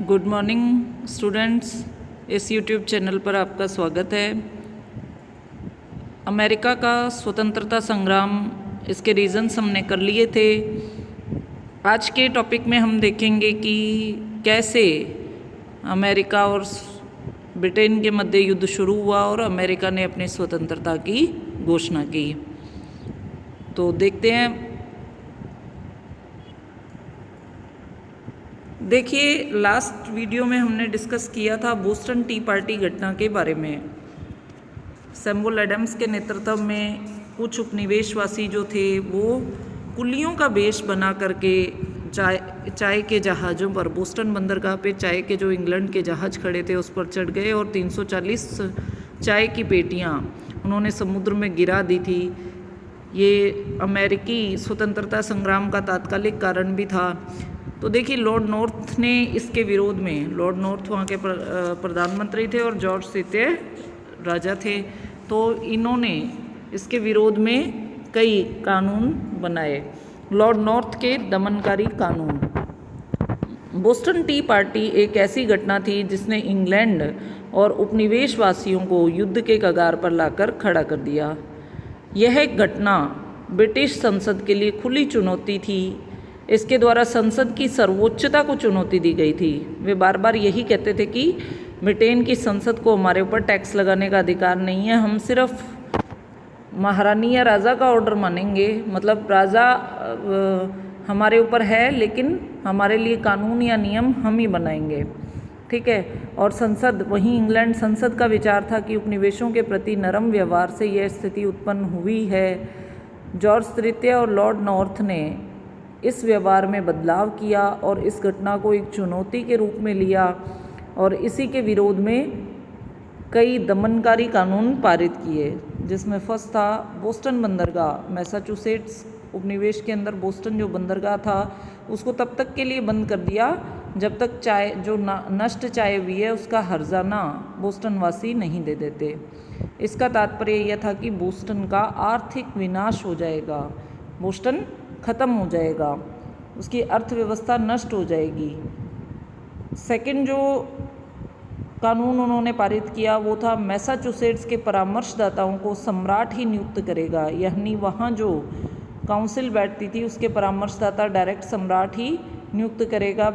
Good morning students, इस YouTube channel पर आपका स्वागत है। अमेरिका का स्वतंत्रता संग्राम, इसके रीज़न्स हमने कर लिए थे। आज के टॉपिक में हम देखेंगे कि कैसे अमेरिका और ब्रिटेन के मध्य युद्ध शुरू हुआ और अमेरिका ने अपनी स्वतंत्रता की घोषणा की। तो देखते हैं। देखिए, लास्ट वीडियो में हमने डिस्कस किया था बोस्टन टी पार्टी घटना के बारे में। सैमुअल एडम्स के नेतृत्व में कुछ उपनिवेशवासी जो थे वो कुलियों का वेश बना करके चाय के जहाज़ों पर, बोस्टन बंदरगाह पे चाय के जो इंग्लैंड के जहाज़ खड़े थे उस पर चढ़ गए और 340 चाय की पेटियाँ उन्होंने समुद्र में गिरा दी थी। ये अमेरिकी स्वतंत्रता संग्राम का तात्कालिक कारण भी था। तो देखिए, लॉर्ड नॉर्थ ने इसके विरोध में, लॉर्ड नॉर्थ वहाँ के प्रधानमंत्री थे और जॉर्ज तृतीय राजा थे, तो इन्होंने इसके विरोध में कई कानून बनाए, लॉर्ड नॉर्थ के दमनकारी कानून। बोस्टन टी पार्टी एक ऐसी घटना थी जिसने इंग्लैंड और उपनिवेशवासियों को युद्ध के कगार पर लाकर खड़ा कर दिया। यह घटना ब्रिटिश संसद के लिए खुली चुनौती थी। इसके द्वारा संसद की सर्वोच्चता को चुनौती दी गई थी। वे बार बार यही कहते थे कि ब्रिटेन की संसद को हमारे ऊपर टैक्स लगाने का अधिकार नहीं है, हम सिर्फ महारानी या राजा का ऑर्डर मानेंगे। मतलब राजा हमारे ऊपर है, लेकिन हमारे लिए कानून या नियम हम ही बनाएंगे, ठीक है। और संसद, वहीं इंग्लैंड संसद का विचार था कि उपनिवेशों के प्रति नरम व्यवहार से यह स्थिति उत्पन्न हुई है। जॉर्ज तृतीय और लॉर्ड नॉर्थ ने इस व्यवहार में बदलाव किया और इस घटना को एक चुनौती के रूप में लिया और इसी के विरोध में कई दमनकारी कानून पारित किए, जिसमें फर्स्ट था बोस्टन बंदरगाह। मैसाचुसेट्स उपनिवेश के अंदर बोस्टन जो बंदरगाह था उसको तब तक के लिए बंद कर दिया जब तक चाय जो नष्ट चाय हुई है उसका हर्जाना बोस्टन वासी नहीं दे देते। इसका तात्पर्य यह था कि बोस्टन का आर्थिक विनाश हो जाएगा, बोस्टन ख़त्म हो जाएगा, उसकी अर्थव्यवस्था नष्ट हो जाएगी। सेकंड जो कानून उन्होंने पारित किया वो था मैसाचुसेट्स के परामर्शदाताओं को सम्राट ही नियुक्त करेगा, यानी वहाँ जो काउंसिल बैठती थी उसके परामर्शदाता डायरेक्ट सम्राट ही नियुक्त करेगा,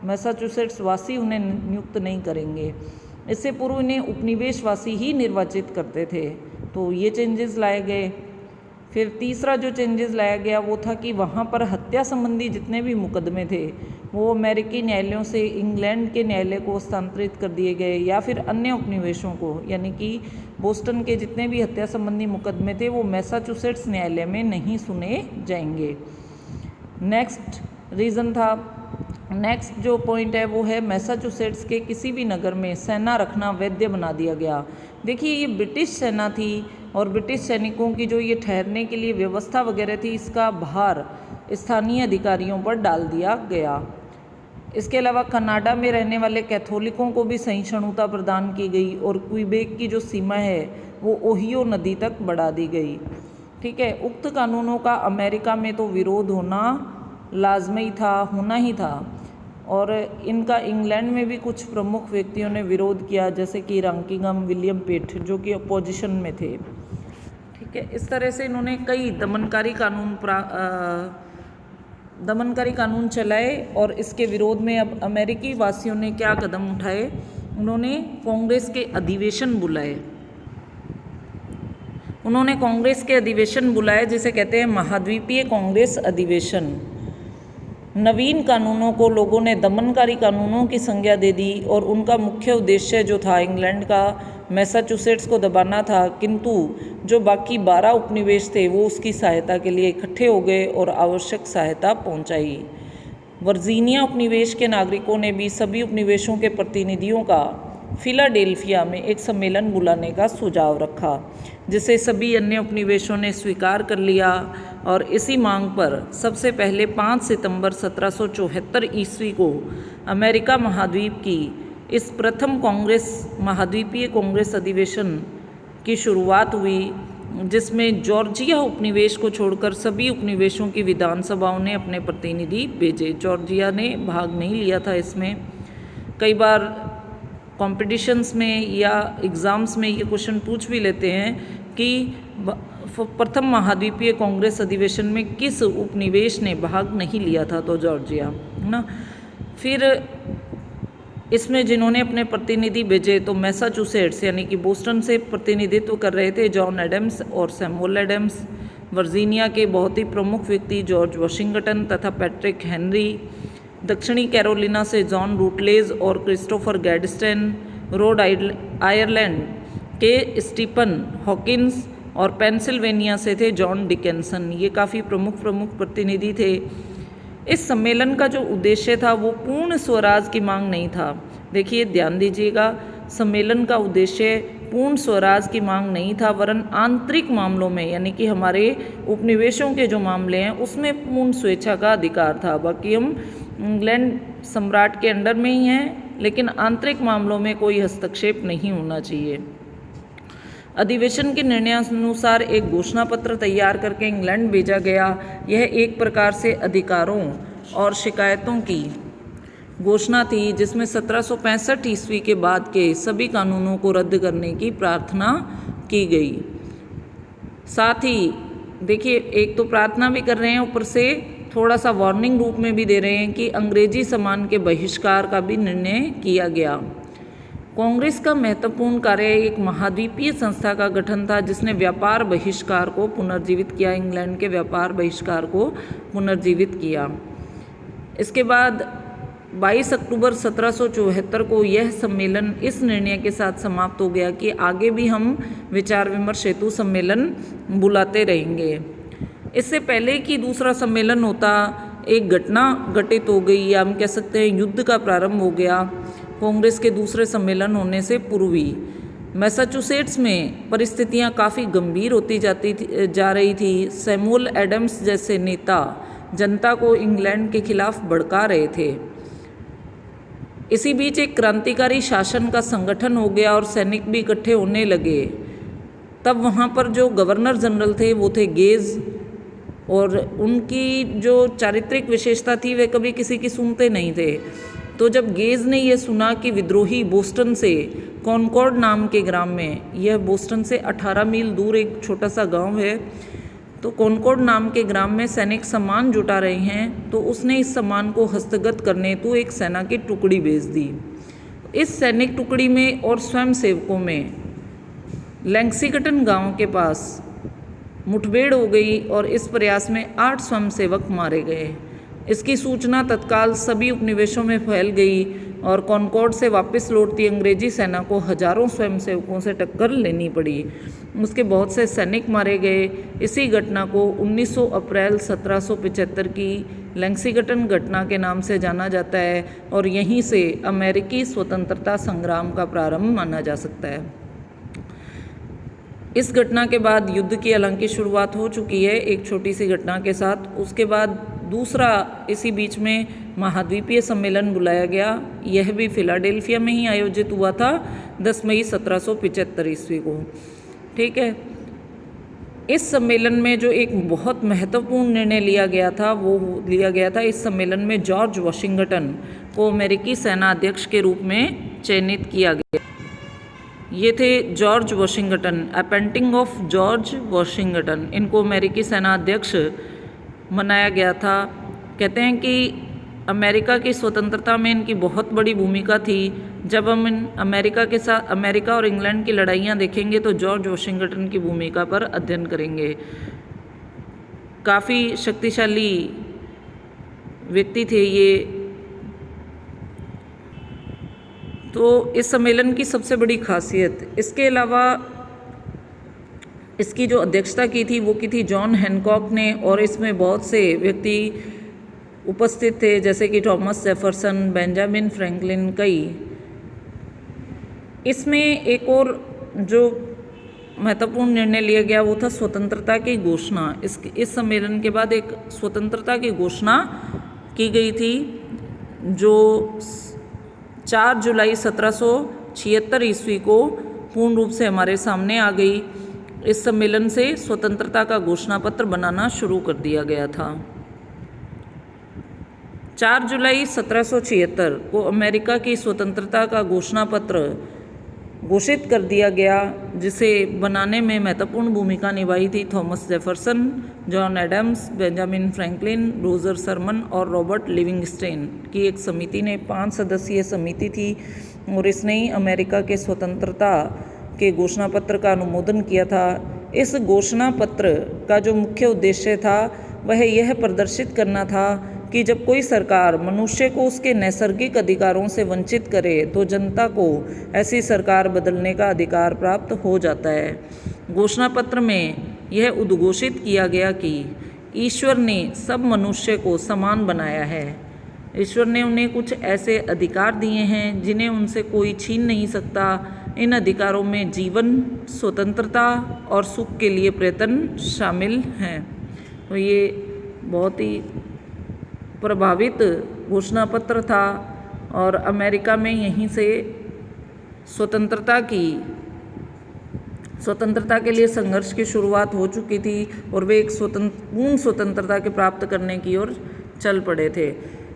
मैसाचुसेट्स वासी उन्हें नियुक्त नहीं करेंगे। इससे पूर्व इन्हें उपनिवेशवासी ही निर्वाचित करते थे। तो ये चेंजेस लाए गए। फिर तीसरा जो चेंजेस लाया गया वो था कि वहाँ पर हत्या संबंधी जितने भी मुकदमे थे वो अमेरिकी न्यायालयों से इंग्लैंड के न्यायालय को हस्तांतरित कर दिए गए, या फिर अन्य उपनिवेशों को, यानी कि बोस्टन के जितने भी हत्या संबंधी मुकदमे थे वो मैसाचुसेट्स न्यायालय में नहीं सुने जाएंगे। नेक्स्ट रीज़न था, नेक्स्ट जो पॉइंट है वो है मैसाचुसेट्स के किसी भी नगर में सेना रखना वैध बना दिया गया। देखिए, ये ब्रिटिश सेना थी और ब्रिटिश सैनिकों की जो ये ठहरने के लिए व्यवस्था वगैरह थी, इसका भार स्थानीय अधिकारियों पर डाल दिया गया। इसके अलावा कनाडा में रहने वाले कैथोलिकों को भी सहिष्णुता प्रदान की गई और क्विबेक की जो सीमा है वो ओहियो नदी तक बढ़ा दी गई, ठीक है। उक्त कानूनों का अमेरिका में तो विरोध होना लाजमी था, होना ही था, और इनका इंग्लैंड में भी कुछ प्रमुख व्यक्तियों ने विरोध किया, जैसे कि रॉकिंघम विलियम पिट जो कि अपोजिशन में थे, ठीक है। इस तरह से इन्होंने कई दमनकारी कानून चलाए और इसके विरोध में अब अमेरिकी वासियों ने क्या कदम उठाए, उन्होंने कांग्रेस के अधिवेशन बुलाए। उन्होंने कांग्रेस के अधिवेशन बुलाए जिसे कहते हैं महाद्वीपीय कांग्रेस अधिवेशन। नवीन कानूनों को लोगों ने दमनकारी कानूनों की संज्ञा दे दी और उनका मुख्य उद्देश्य जो था इंग्लैंड का मैसाचुसेट्स को दबाना था, किंतु जो बाकी 12 उपनिवेश थे वो उसकी सहायता के लिए इकट्ठे हो गए और आवश्यक सहायता पहुंचाई। वर्जीनिया उपनिवेश के नागरिकों ने भी सभी उपनिवेशों के प्रतिनिधियों का फिलाडेल्फिया में एक सम्मेलन बुलाने का सुझाव रखा, जिसे सभी अन्य उपनिवेशों ने स्वीकार कर लिया। और इसी मांग पर सबसे पहले 5 सितंबर 1774 ईस्वी को अमेरिका महाद्वीप की इस प्रथम महाद्वीपीय कांग्रेस अधिवेशन की शुरुआत हुई, जिसमें जॉर्जिया उपनिवेश को छोड़कर सभी उपनिवेशों की विधानसभाओं ने अपने प्रतिनिधि भेजे। जॉर्जिया ने भाग नहीं लिया था इसमें। कई बार कॉम्पिटिशन्स में या एग्ज़ाम्स में ये क्वेश्चन पूछ भी लेते हैं कि प्रथम महाद्वीपीय कांग्रेस अधिवेशन में किस उपनिवेश ने भाग नहीं लिया था, तो जॉर्जिया, है ना। फिर इसमें जिन्होंने अपने प्रतिनिधि भेजे तो मैसाचुसेट्स यानी कि बोस्टन से प्रतिनिधित्व कर रहे थे जॉन एडम्स और सैमुअल एडम्स। वर्जीनिया के बहुत ही प्रमुख व्यक्ति जॉर्ज वाशिंगटन तथा पैट्रिक हेनरी। दक्षिणी कैरोलिना से जॉन रूटलेज और क्रिस्टोफर गैडस्टन। रोड आयरलैंड के स्टीफन हॉकिंस और पेंसिल्वेनिया से थे जॉन डिकेंसन। ये काफ़ी प्रमुख प्रतिनिधि थे। इस सम्मेलन का जो उद्देश्य था वो पूर्ण स्वराज की मांग नहीं था। देखिए ध्यान दीजिएगा, सम्मेलन का उद्देश्य पूर्ण स्वराज की मांग नहीं था, वरन आंतरिक मामलों में यानी कि हमारे उपनिवेशों के जो मामले हैं उसमें पूर्ण स्वेच्छा का अधिकार था। बाकी हम इंग्लैंड सम्राट के अंडर में ही हैं, लेकिन आंतरिक मामलों में कोई हस्तक्षेप नहीं होना चाहिए। अधिवेशन के निर्णयानुसार एक घोषणा पत्र तैयार करके इंग्लैंड भेजा गया। यह एक प्रकार से अधिकारों और शिकायतों की घोषणा थी, जिसमें 1765 ईस्वी के बाद के सभी कानूनों को रद्द करने की प्रार्थना की गई। साथ ही देखिए, एक तो प्रार्थना भी कर रहे हैं, ऊपर से थोड़ा सा वार्निंग रूप में भी दे रहे हैं कि अंग्रेजी सामान के बहिष्कार का भी निर्णय किया गया। कांग्रेस का महत्वपूर्ण कार्य एक महाद्वीपीय संस्था का गठन था, जिसने व्यापार बहिष्कार को पुनर्जीवित किया, इंग्लैंड के व्यापार बहिष्कार को पुनर्जीवित किया। इसके बाद 22 अक्टूबर 1774 को यह सम्मेलन इस निर्णय के साथ समाप्त हो गया कि आगे भी हम विचार विमर्श हेतु सम्मेलन बुलाते रहेंगे। इससे पहले कि दूसरा सम्मेलन होता, एक घटना घटित हो गई, या हम कह सकते हैं युद्ध का प्रारंभ हो गया कांग्रेस के दूसरे सम्मेलन होने से पूर्व ही। मैसाचुसेट्स में परिस्थितियां काफ़ी गंभीर होती जा रही थी। सैमुअल एडम्स जैसे नेता जनता को इंग्लैंड के खिलाफ भड़का रहे थे। इसी बीच एक क्रांतिकारी शासन का संगठन हो गया और सैनिक भी इकट्ठे होने लगे। तब वहाँ पर जो गवर्नर जनरल थे वो थे गेज, और उनकी जो चारित्रिक विशेषता थी वे कभी किसी की सुनते नहीं थे। तो जब गेज ने यह सुना कि विद्रोही बोस्टन से कॉनकॉर्ड नाम के ग्राम में, यह बोस्टन से 18 मील दूर एक छोटा सा गांव है, तो कॉनकॉर्ड नाम के ग्राम में सैनिक सामान जुटा रहे हैं, तो उसने इस सामान को हस्तगत करने हेतु एक सेना की टुकड़ी भेज दी। इस सैनिक टुकड़ी में और स्वयं सेवकों में लैंक्सिगटन गांव के पास मुठभेड़ हो गई और इस प्रयास में 8 स्वयंसेवक मारे गए। इसकी सूचना तत्काल सभी उपनिवेशों में फैल गई और कॉनकॉर्ड से वापस लौटती अंग्रेजी सेना को हजारों स्वयंसेवकों से टक्कर लेनी पड़ी। उसके बहुत से सैनिक मारे गए। इसी घटना को 19 अप्रैल 1775 की लैंक्सिगटन घटना के नाम से जाना जाता है और यहीं से अमेरिकी स्वतंत्रता संग्राम का प्रारंभ माना जा सकता है। इस घटना के बाद युद्ध की हालांकि शुरुआत हो चुकी है एक छोटी सी घटना के साथ। उसके बाद दूसरा इसी बीच में महाद्वीपीय सम्मेलन बुलाया गया। यह भी फिलाडेल्फिया में ही आयोजित हुआ था 10 मई 1775 ईस्वी को। ठीक है, इस सम्मेलन में जो एक बहुत महत्वपूर्ण निर्णय लिया गया था वो लिया गया था, इस सम्मेलन में जॉर्ज वाशिंगटन को अमेरिकी सेना अध्यक्ष के रूप में चयनित किया गया। ये थे George Washington, appointing of George Washington. इनको अमेरिकी सेना अध्यक्ष मनाया गया था। कहते हैं कि अमेरिका की स्वतंत्रता में इनकी बहुत बड़ी भूमिका थी। जब हम अमेरिका और इंग्लैंड की लड़ाइयाँ देखेंगे तो जॉर्ज वाशिंगटन की भूमिका पर अध्ययन करेंगे। काफ़ी शक्तिशाली व्यक्ति थे ये। तो इस सम्मेलन की सबसे बड़ी खासियत, इसके अलावा इसकी जो अध्यक्षता की थी वो की थी जॉन हैनकॉक ने, और इसमें बहुत से व्यक्ति उपस्थित थे जैसे कि थॉमस जेफरसन, बेंजामिन फ्रैंकलिन, कई। इसमें एक और जो महत्वपूर्ण निर्णय लिया गया वो था स्वतंत्रता की घोषणा। इस सम्मेलन के बाद एक स्वतंत्रता की घोषणा की गई थी जो 4 जुलाई 1776 ईस्वी को पूर्ण रूप से हमारे सामने आ गई। इस सम्मेलन से स्वतंत्रता का घोषणा पत्र बनाना शुरू कर दिया गया था। 4 जुलाई 1776 को अमेरिका की स्वतंत्रता का घोषणा पत्र घोषित कर दिया गया, जिसे बनाने में महत्वपूर्ण भूमिका निभाई थी Thomas Jefferson, John Adams, Benjamin Franklin, Roger Sherman और रॉबर्ट लिविंगस्टन की एक समिति ने 5 सदस्यीय समिति थी और इसने ही अमेरिका के स्वतंत्रता के घोषणा पत्र का अनुमोदन किया था। इस घोषणा पत्र का जो मुख्य उद्देश्य था वह यह प्रदर्शित करना था कि जब कोई सरकार मनुष्य को उसके नैसर्गिक अधिकारों से वंचित करे तो जनता को ऐसी सरकार बदलने का अधिकार प्राप्त हो जाता है। घोषणा पत्र में यह उद्घोषित किया गया कि ईश्वर ने सब मनुष्य को समान बनाया है। ईश्वर ने उन्हें कुछ ऐसे अधिकार दिए हैं जिन्हें उनसे कोई छीन नहीं सकता। इन अधिकारों में जीवन, स्वतंत्रता और सुख के लिए प्रयत्न शामिल हैं। तो ये बहुत ही प्रभावित घोषणा पत्र था और अमेरिका में यहीं से स्वतंत्रता के लिए संघर्ष की शुरुआत हो चुकी थी और वे एक पूर्ण स्वतंत्रता के प्राप्त करने की ओर चल पड़े थे।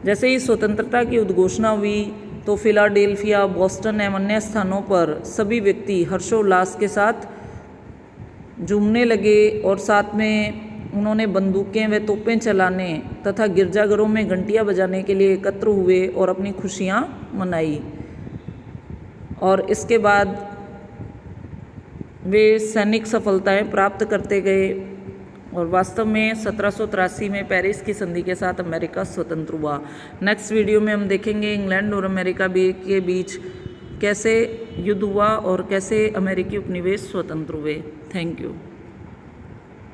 जैसे ही स्वतंत्रता की उद्घोषणा हुई तो फिलाडेल्फिया, बोस्टन एवं अन्य स्थानों पर सभी व्यक्ति हर्षोल्लास के साथ झूमने लगे और साथ में उन्होंने बंदूकें व तोपें चलाने तथा गिरजाघरों में घंटियां बजाने के लिए एकत्र हुए और अपनी खुशियां मनाई। और इसके बाद वे सैनिक सफलताएं प्राप्त करते गए और वास्तव में 1783 में पेरिस की संधि के साथ अमेरिका स्वतंत्र हुआ। नेक्स्ट वीडियो में हम देखेंगे इंग्लैंड और अमेरिका के बीच कैसे युद्ध हुआ और कैसे अमेरिकी उपनिवेश स्वतंत्र हुए। Thank you.